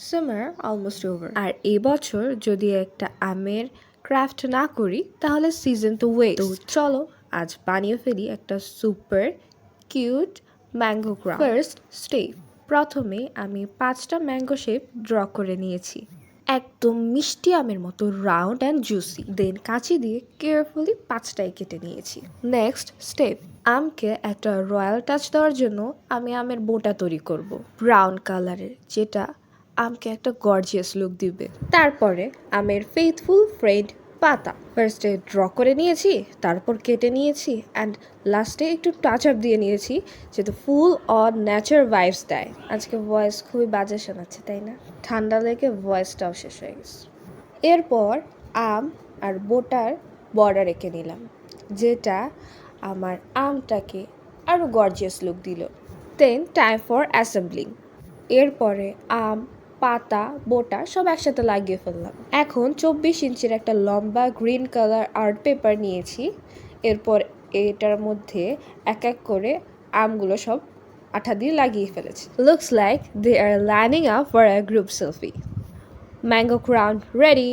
Summer almost over, আর এবছর যদি একটা আমের ক্রাফট না করি তাহলে সিজন তো ওয়েস্ট। তো চলো আজ বানিয়ে ফেলি একটা super cute mango craft. First step, প্রথমে আমি 5টা ম্যাঙ্গো শেপ ড্র করে নিয়েছি, একদম মিষ্টি আমের মতো রাউন্ড অ্যান্ড জুসি। দেন কাঁচি দিয়ে কেয়ারফুলি 5টাই কেটে নিয়েছি। নেক্সট স্টেপ, আমকে একটা রয়্যাল টাচ দেওয়ার জন্য আমি আমের বোটা তৈরি করব ব্রাউন কালারের, যেটা আমকে একটা গর্জিয়াস লুক দিবে। তারপরে আমের ফেথফুল ফ্রেন্ড পাতা ফার্স্টে ড্র করে নিয়েছি, তারপর কেটে নিয়েছি অ্যান্ড লাস্টে একটু টাচ আপ দিয়ে নিয়েছি, যেহেতু ফুল অন নেচার ভাইবস দেয়। আজকে ভয়েস খুবই বাজে শোনাচ্ছে তাই না? ঠান্ডা লেগে ভয়েসটাও শেষ হয়ে গেছে। এরপর আম আর বোটার বর্ডার এঁকে নিলাম, যেটা আমার আমটাকে আরও গর্জিয়াস লুক দিল। দেন টাইম ফর অ্যাসেম্বলিং। এরপরে আম, পাতা, বোটা সব একসাথে লাগিয়ে ফেললাম। এখন 24 ইঞ্চির একটা লম্বা গ্রিন কালার আর্ট পেপার নিয়েছি। এরপর এটার মধ্যে এক এক করে আমগুলো সব আঠা দিয়ে লাগিয়ে ফেলেছি। Looks like they are lining up for a group selfie. Mango crown ready.